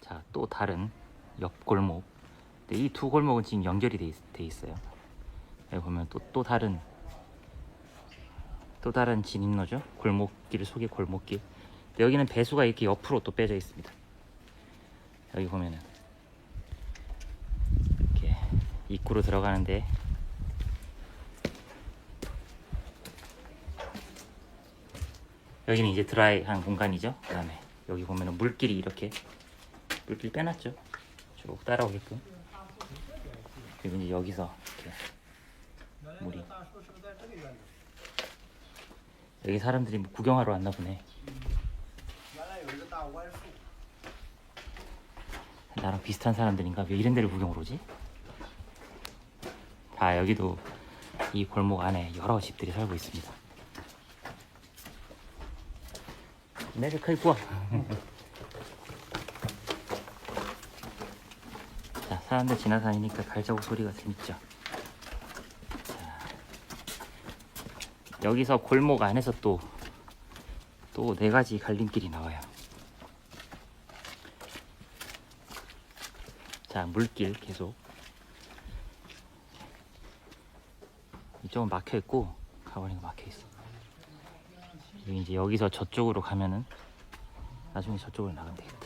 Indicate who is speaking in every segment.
Speaker 1: 자, 또 다른 옆 골목. 이 두 골목은 지금 연결이 돼 있어요. 여기 보면 또 다른 진입로죠. 골목길 속의 골목길. 여기는 배수가 이렇게 옆으로 또 빼져 있습니다. 여기 보면은 이렇게 입구로 들어가는데 여기는 이제 드라이한 공간이죠. 그 다음에 여기 보면은 물길이 이렇게 물길 빼놨죠. 쭉 따라오게끔. 그리고 이제 여기서 이렇게 물이 여기 사람들이 뭐 구경하러 왔나 보네. 나랑 비슷한 사람들인가? 왜 이런 데를 구경을 오지? 자, 여기도 이 골목 안에 여러 집들이 살고 있습니다. 내가 크이 구워. 자, 사람들 지나다니니까 발자국 소리가 재밌죠. 자, 여기서 골목 안에서 또 네 가지 갈림길이 나와요. 자, 물길 계속. 이쪽은 막혀 있고 가버리가 막혀 있어. 그리고 이제 여기서 저쪽으로 가면은 나중에 저쪽으로 나가면 되겠다.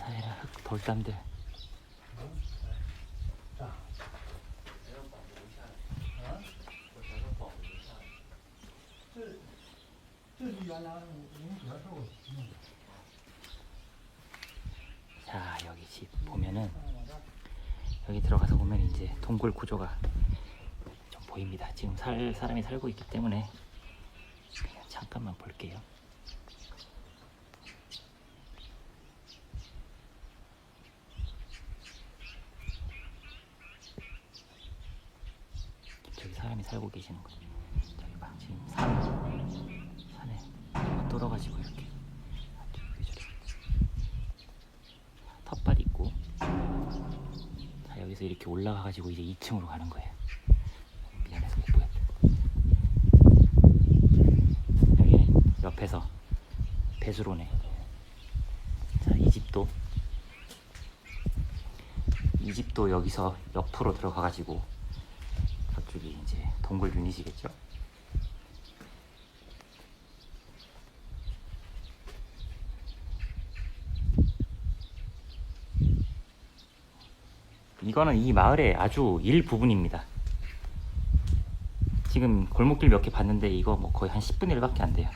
Speaker 1: 아이라 흙 돌담들. 자, 여기 집 보면은 여기 들어가서 보면 이제 동굴 구조가 좀 보입니다. 지금 사람이 살고 있기 때문에 그냥 잠깐만 볼게요. 저기 사람이 살고 계시는 거죠. 저기 봐, 지금 산에 뚫어가지고 이렇게 텃밭 있고. 자, 여기서 이렇게 올라가가지고 이제 2층으로 가는 거예요. 미안해서 못 보였다. 여기는 옆에서 배수로네. 자, 이 집도 여기서 옆으로 들어가가지고 저쪽이 이제 동굴 유닛이겠죠. 이거는 이 마을의 아주 일부분입니다. 지금 골목길 몇 개 봤는데 이거 뭐 거의 한 10분의 1밖에 안 돼요.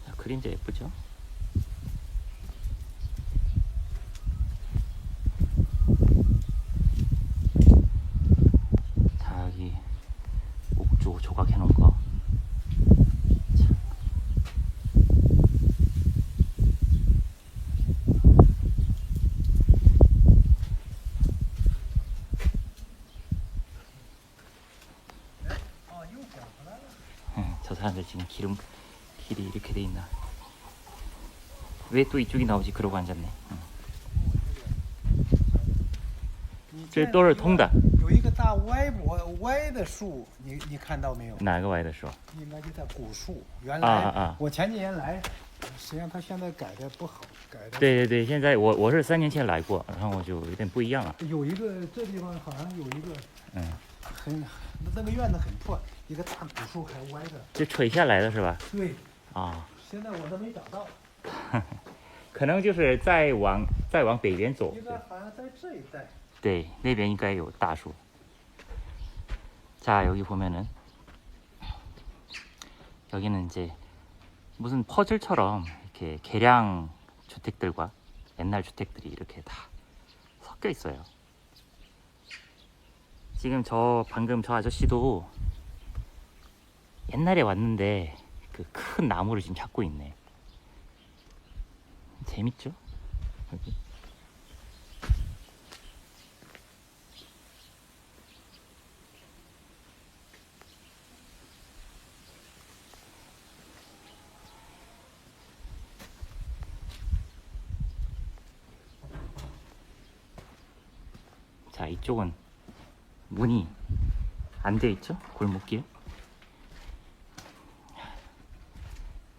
Speaker 1: 자, 그림자 예쁘죠? 자, 여기 옥조 조각 해놓은 거. 저 사람들 지금 길이 이렇게 돼 있나? 왜 또 이쪽이 나오지? 그러고 앉았네. 这都是通的。
Speaker 2: 有一个大歪的树，你看到没有？
Speaker 1: 哪个歪的树？
Speaker 2: 应该就在古树。原
Speaker 1: 啊
Speaker 2: 来我前几年来，实际上它现在改的不好，改的。
Speaker 1: 对，现在我是3年前来过，然后我就有点不一样了。
Speaker 2: 有一个这地方好像有一个，
Speaker 1: 嗯，
Speaker 2: 那个院子很破，一个大古树还歪着。
Speaker 1: 就垂下来的是吧？
Speaker 2: 对。
Speaker 1: 啊。
Speaker 2: 现在我都没找到。
Speaker 1: 可能就是再往北边走。
Speaker 2: 应该好像在这一带。
Speaker 1: 네, 那边应该有大树. 자, 여기 보면은 여기는 이제 무슨 퍼즐처럼 이렇게 개량 주택들과 옛날 주택들이 이렇게 다 섞여 있어요. 지금 방금 저 아저씨도 옛날에 왔는데 그 큰 나무를 지금 잡고 있네. 재밌죠? 여기. 자, 이쪽은 문이 안 돼 있죠? 골목길.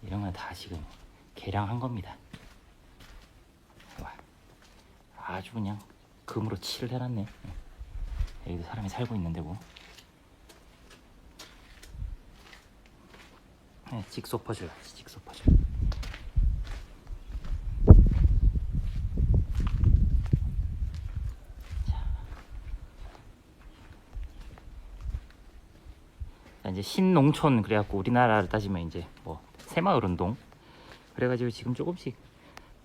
Speaker 1: 이런 건 다 지금 개량한 겁니다. 와, 아주 그냥 금으로 칠을 해놨네. 여기도 사람이 살고 있는 데고. 네, 직소퍼줄, 직소퍼줄. 자, 이제 신농촌 그래갖고 우리나라를 따지면 이제 뭐 새마을운동 그래가지고 지금 조금씩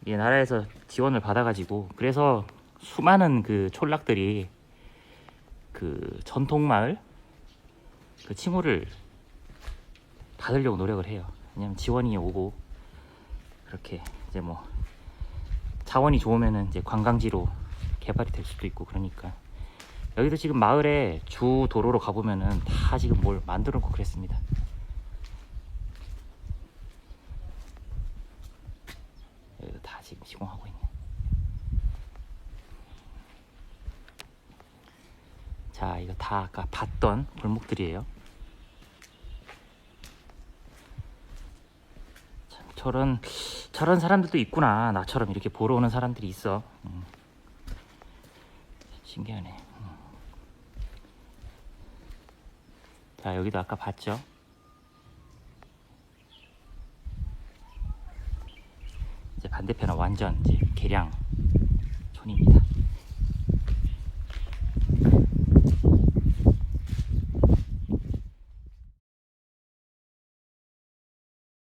Speaker 1: 이 나라에서 지원을 받아가지고 그래서 수많은 그 촌락들이 그 전통마을 그 칭호를 받으려고 노력을 해요. 왜냐면 지원이 오고 그렇게 이제 뭐 자원이 좋으면은 이제 관광지로 개발이 될 수도 있고 그러니까 여기도 지금 마을에 주 도로로 가보면은 다 지금 뭘 만들어 놓고 그랬습니다. 여기도 다 지금 시공하고 있네. 자, 이거 다 아까 봤던 골목들이에요. 참, 저런 사람들도 있구나. 나처럼 이렇게 보러 오는 사람들이 있어. 신기하네. 자, 여기도 아까 봤죠? 이제 반대편은 완전 이제 개량 촌입니다.